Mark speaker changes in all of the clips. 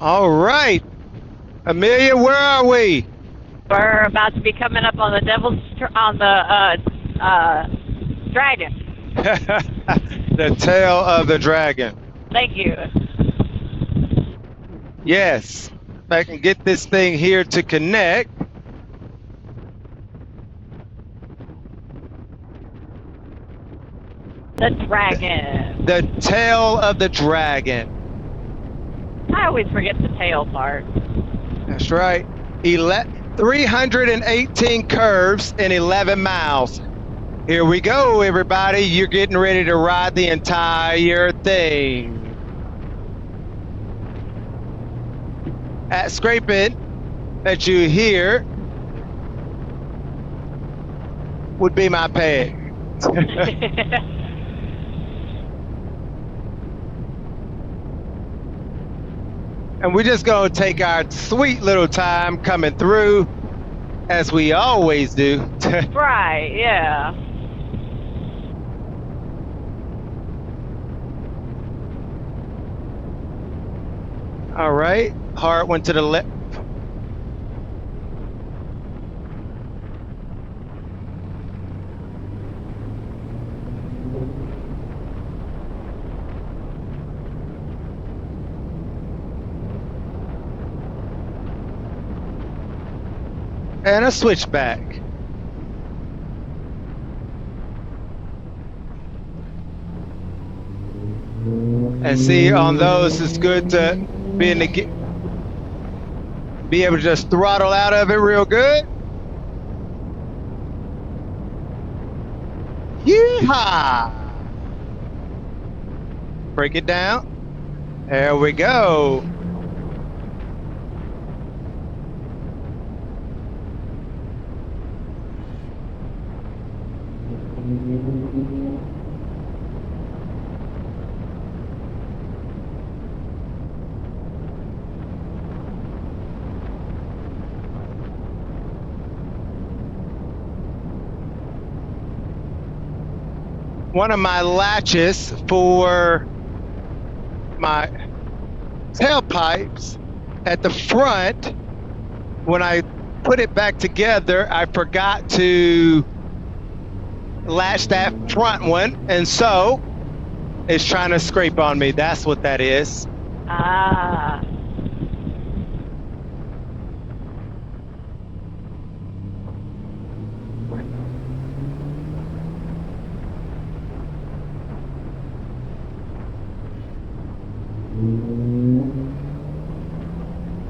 Speaker 1: All right. Amelia, where are we?
Speaker 2: We're about to be coming up on the dragon.
Speaker 1: The tail of the dragon.
Speaker 2: Thank you.
Speaker 1: Yes. If I can get this thing here to connect.
Speaker 2: The dragon.
Speaker 1: The tail of the dragon.
Speaker 2: I always forget the tail part.
Speaker 1: That's right. 318 curves in 11 miles. Here we go, everybody. You're getting ready to ride the entire thing. That scraping that you hear would be my peg. And we're just gonna take our sweet little time coming through, as we always do.
Speaker 2: Right, yeah.
Speaker 1: All right, heart went to the left. And a switchback. And see, on those, it's good to be able to just throttle out of it real good. Yeehaw! Break it down. There we go. One of my latches for my tailpipes at the front, when I put it back together, I forgot to latch that front one, and so it's trying to scrape on me. That's what that is.
Speaker 2: Ah.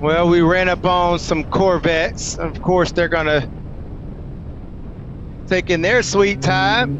Speaker 1: Well, we ran up on some Corvettes. Of course, they're gonna take in their sweet time.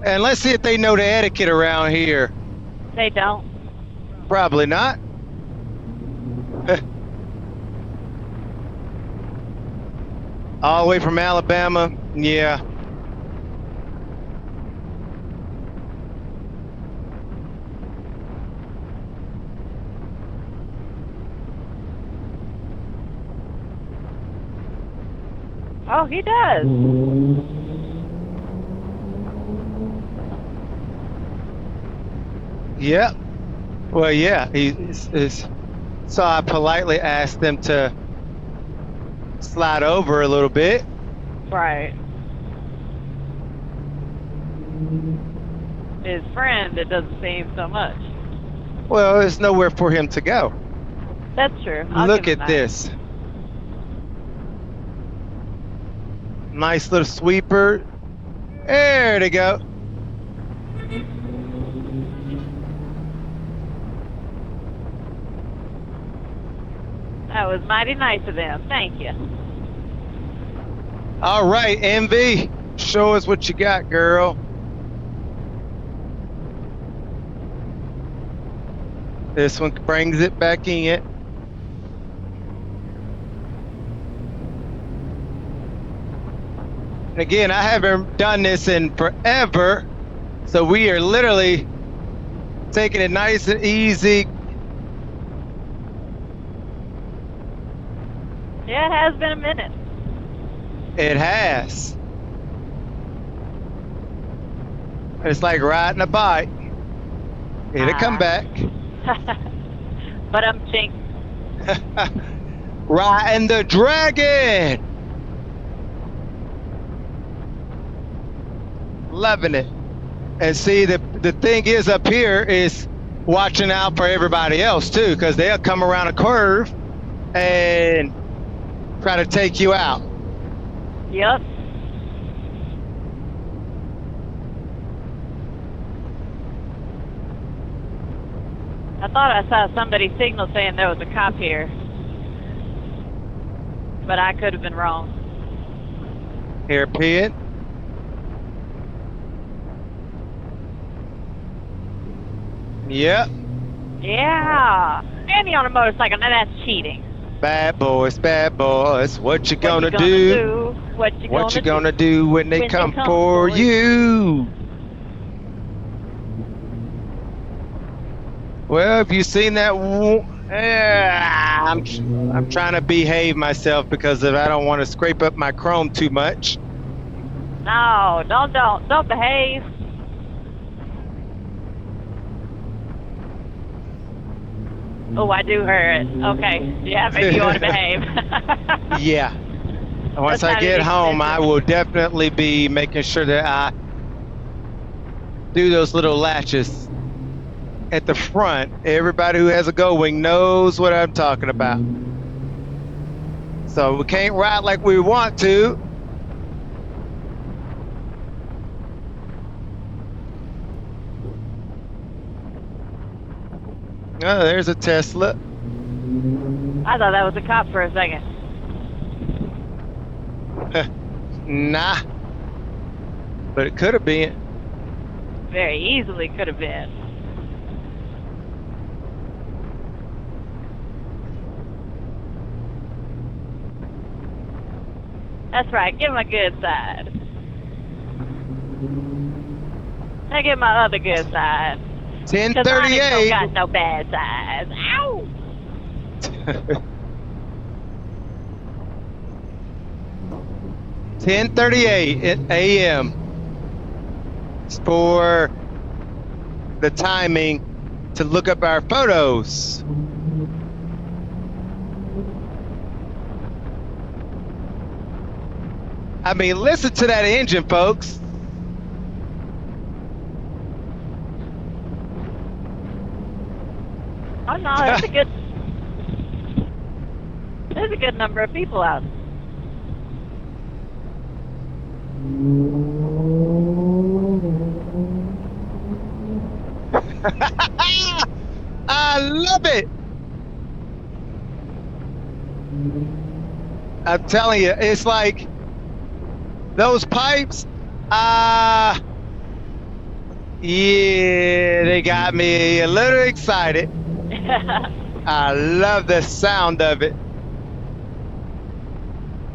Speaker 1: And let's see if they know the etiquette around here.
Speaker 2: They don't.
Speaker 1: Probably not. All the way from Alabama, yeah.
Speaker 2: Oh, he does.
Speaker 1: Yep. Well, yeah. So I politely asked them to slide over a little bit.
Speaker 2: Right. His friend, it doesn't seem so much.
Speaker 1: Well, there's nowhere for him to go.
Speaker 2: That's true.
Speaker 1: Look at this. Nice little sweeper. There they go.
Speaker 2: That was mighty nice of them. Thank you.
Speaker 1: All right, MV, show us what you got, girl. This one brings it back in. Again, I haven't done this in forever, so we are literally taking it nice and easy.
Speaker 2: Yeah, it has been a minute.
Speaker 1: It has. It's like riding a bike. It'll come back.
Speaker 2: But I'm chink.
Speaker 1: Riding the dragon. Loving it. And see, the thing is up here is watching out for everybody else too, because they'll come around a curve and try to take you out.
Speaker 2: Yep. I thought I saw somebody signal saying there was a cop here, but I could have been wrong.
Speaker 1: Hairpin. Yep.
Speaker 2: Yeah. And he on a motorcycle. Now that's cheating.
Speaker 1: Bad boys, what you gonna
Speaker 2: What
Speaker 1: do?
Speaker 2: you gonna do?
Speaker 1: What you gonna do when they come for you? Well, have you seen that? I'm trying to behave myself because I don't want to scrape up my chrome too much.
Speaker 2: No, don't behave. Oh, I do hear it. Okay. Yeah, maybe you want to behave.
Speaker 1: Yeah. Once I get home, I will definitely be making sure that I do those little latches at the front. Everybody who has a Goldwing knows what I'm talking about. So we can't ride like we want to. Oh, there's a Tesla.
Speaker 2: I thought that was a cop for a second.
Speaker 1: Nah. But it could have been.
Speaker 2: Very easily could have been. That's right, give him a good side. I give my other good side.
Speaker 1: 10:38.
Speaker 2: Don't got no bad sides. Ow!
Speaker 1: 10:38 a.m. for the timing to look up our photos. I mean, listen to that engine, folks.
Speaker 2: Oh no, that's a good. There's a good number of people out.
Speaker 1: I love it. I'm telling you, it's like those pipes. Yeah, they got me a little excited. I love the sound of it.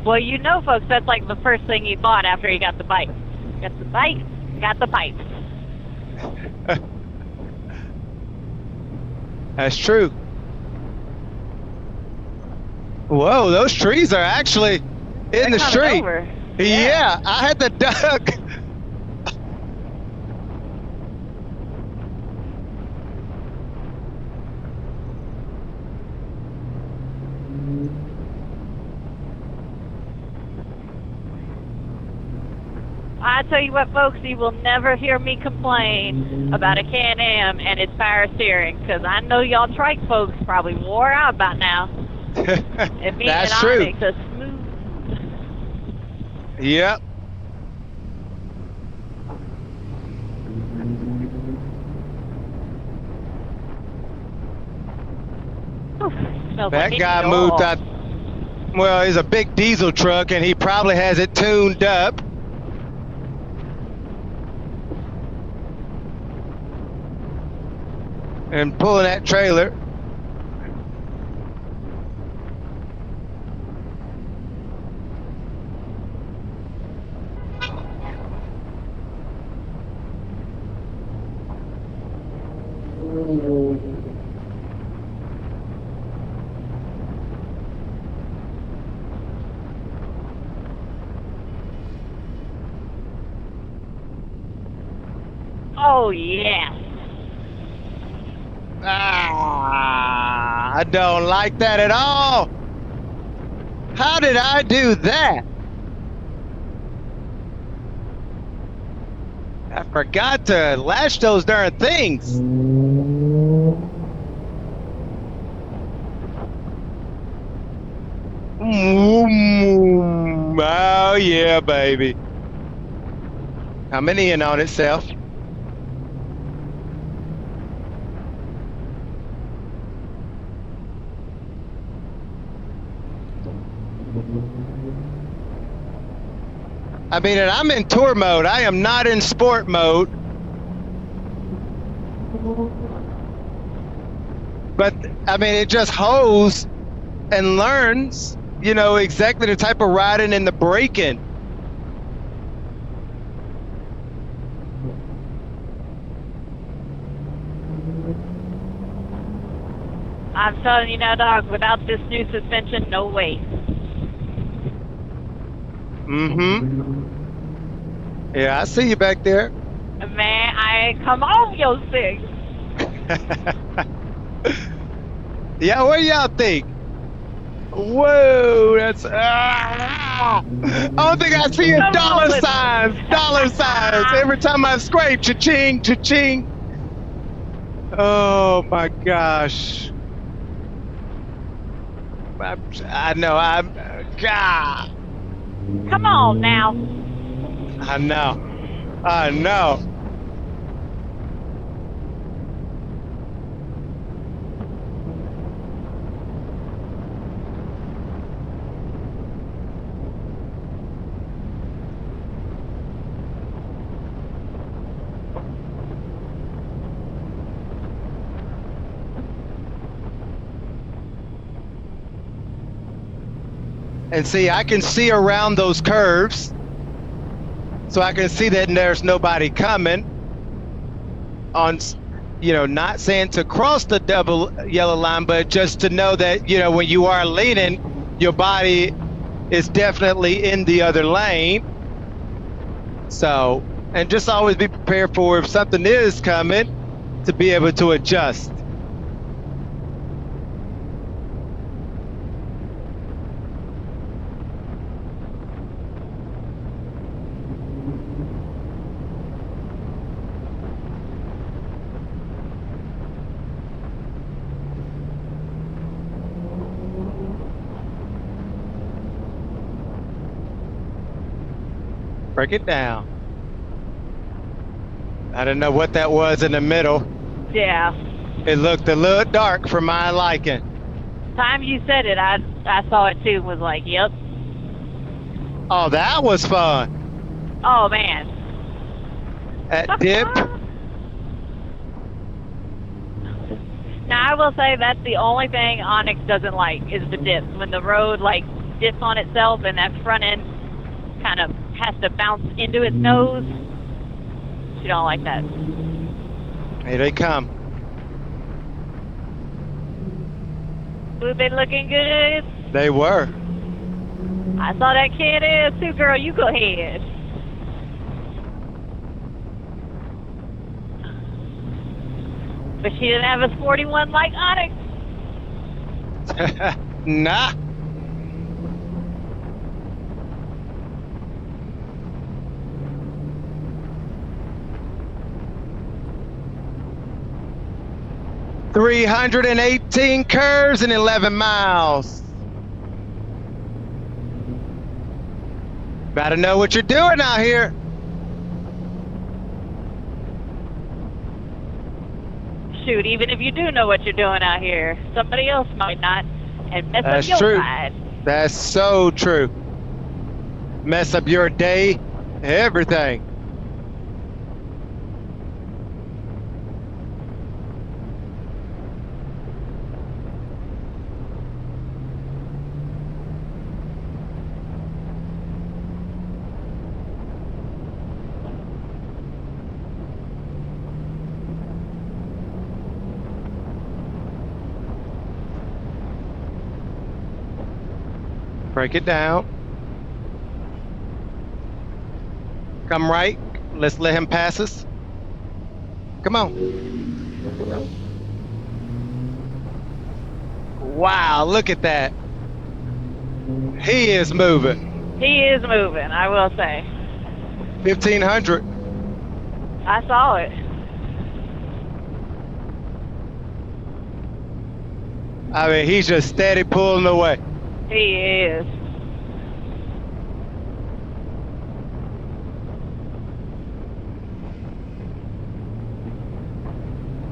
Speaker 2: Well, you know, folks, that's like the first thing he bought after he got the bike. Got the bike, got the pipe.
Speaker 1: That's true. Whoa, those trees are actually in the street.
Speaker 2: Over.
Speaker 1: Yeah, I had to duck.
Speaker 2: I tell you what, folks, you will never hear me complain about a Can-Am and its power steering, because I know y'all trike folks probably wore out by now.
Speaker 1: That's true.
Speaker 2: Makes us smooth.
Speaker 1: Yep. That guy moved out. Well, he's a big diesel truck, and he probably has it tuned up. And pulling that trailer.
Speaker 2: Oh, yes.
Speaker 1: Ah, I don't like that at all. How did I do that? I forgot to latch those darn things. Oh yeah, baby. Coming in on itself. I mean, and I'm in tour mode. I am not in sport mode. But I mean, it just hoes and learns, you know, exactly the type of riding and the braking.
Speaker 2: I'm telling you now, dog, without this new suspension, no way.
Speaker 1: Mm-hmm. Yeah, I see you back there.
Speaker 2: Man, I ain't come on your thing.
Speaker 1: Yeah, what do y'all think? Whoa, that's I don't think I see a dollar signs. Dollar signs every time I scrape. Cha-ching, cha-ching. Oh my gosh. I know. God.
Speaker 2: Come on now.
Speaker 1: I know. I know. And see, I can see around those curves. So I can see that there's nobody coming on, you know, not saying to cross the double yellow line, but just to know that, you know, when you are leaning, your body is definitely in the other lane. So, and just always be prepared for if something is coming to be able to adjust. Break it down. I didn't know what that was in the middle.
Speaker 2: Yeah.
Speaker 1: It looked a little dark for my liking.
Speaker 2: Time you said it, I saw it too and was like, yep.
Speaker 1: Oh, that was fun.
Speaker 2: Oh, man.
Speaker 1: That dip.
Speaker 2: Now, I will say that's the only thing Onyx doesn't like is the dips. When the road, like, dips on itself and that front end kind of has to bounce into its nose, she don't like that.
Speaker 1: Here they come.
Speaker 2: Ooh, they looking good.
Speaker 1: They were.
Speaker 2: I saw that kid is too, girl. You go ahead. But she didn't have a sporty one like Onyx.
Speaker 1: Nah. $318 curves and 11 miles. Gotta know what you're doing out here.
Speaker 2: Shoot, even if you do know what you're doing out here, somebody else might not, and mess
Speaker 1: That's
Speaker 2: up your
Speaker 1: true.
Speaker 2: ride.
Speaker 1: That's so true. Mess up your day, everything. Break it down. Come right. Let's let him pass us. Come on. Wow, look at that. He is moving.
Speaker 2: He is moving, I will say.
Speaker 1: 1,500.
Speaker 2: I saw it.
Speaker 1: I mean, he's just steady pulling away.
Speaker 2: He is.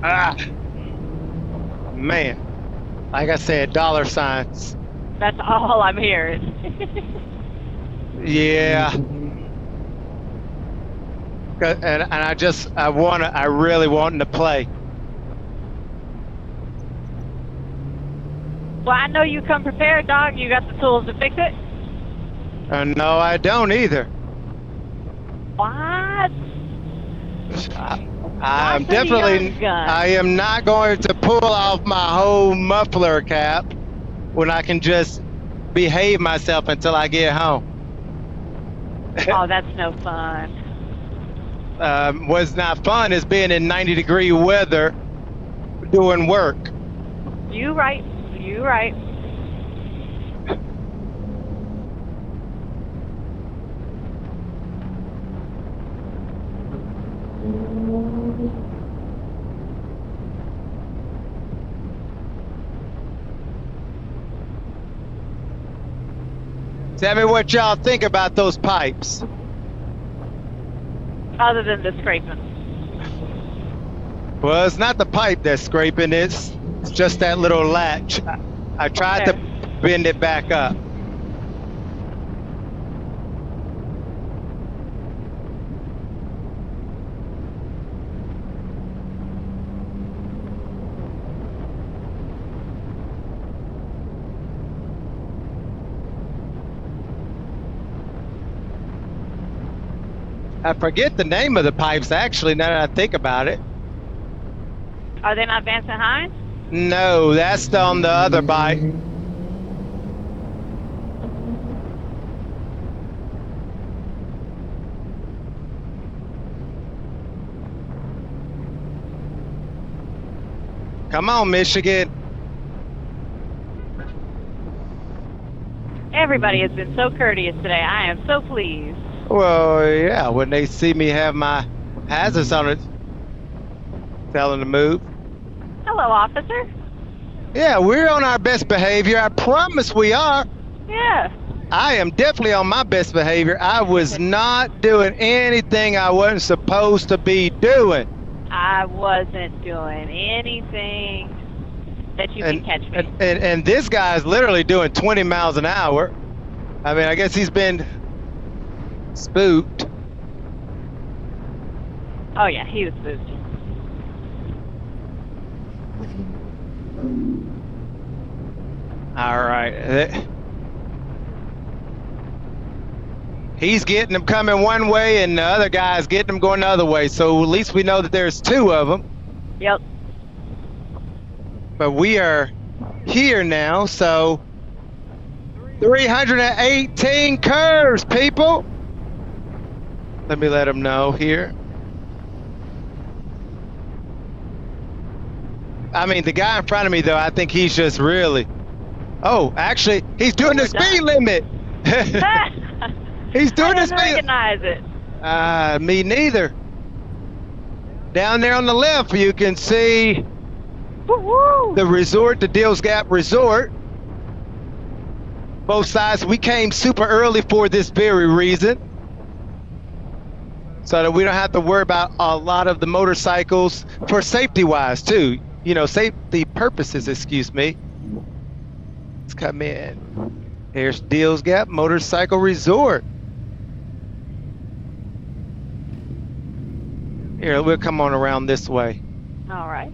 Speaker 1: Ah, man. Like I said, dollar signs.
Speaker 2: That's all I'm hearing.
Speaker 1: Yeah. And I really want to play.
Speaker 2: Well, I know you come prepared, dog. You got the tools to fix it.
Speaker 1: No, I don't either.
Speaker 2: What?
Speaker 1: I'm definitely.
Speaker 2: Gunn.
Speaker 1: I am not going to pull off my whole muffler cap when I can just behave myself until I get home.
Speaker 2: Oh, that's no fun.
Speaker 1: What's not fun is being in 90-degree weather doing work.
Speaker 2: You right. You right.
Speaker 1: Tell me what y'all think about those pipes.
Speaker 2: Other than the scraping.
Speaker 1: Well, it's not the pipe that's scraping, it's just that little latch. I tried to bend it back up. I forget the name of the pipes actually, now that I think about it.
Speaker 2: Are they not Vance and Hines?
Speaker 1: No, that's on the other bike. Come on, Michigan.
Speaker 2: Everybody has been so courteous today. I am so pleased.
Speaker 1: Well, yeah, when they see me have my hazards on it, tell them to move.
Speaker 2: Hello, officer.
Speaker 1: Yeah, we're on our best behavior. I promise we are.
Speaker 2: Yeah.
Speaker 1: I am definitely on my best behavior. I was not doing anything I wasn't supposed to be doing.
Speaker 2: I wasn't doing anything that you can catch me.
Speaker 1: And this guy's literally doing 20 miles an hour. I mean, I guess he's been spooked.
Speaker 2: Oh, yeah, he was spooked.
Speaker 1: All right. He's getting them coming one way, and the other guy's getting them going the other way. So at least we know that there's two of them.
Speaker 2: Yep.
Speaker 1: But we are here now, so 318 curves, people. Let me let them know here. I mean, the guy in front of me, though, I think he's just really... Oh, actually, he's doing the speed limit. He's doing the speed.
Speaker 2: I didn't recognize it.
Speaker 1: Me neither. Down there on the left, you can see
Speaker 2: Woo-woo.
Speaker 1: the resort, the Deals Gap Resort. Both sides. We came super early for this very reason, so that we don't have to worry about a lot of the motorcycles for safety-wise, too. You know, safety purposes, excuse me. Let's come in. Here's Deals Gap Motorcycle Resort. Here, we'll come on around this way.
Speaker 2: All right.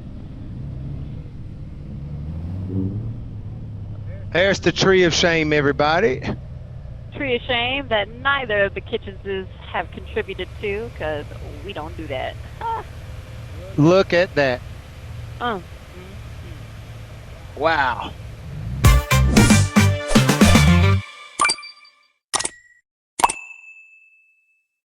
Speaker 1: There's the Tree of Shame, everybody.
Speaker 2: Tree of shame that neither of the Kitchenses have contributed to, because we don't do that.
Speaker 1: Look at that.
Speaker 2: Mm.
Speaker 1: Wow.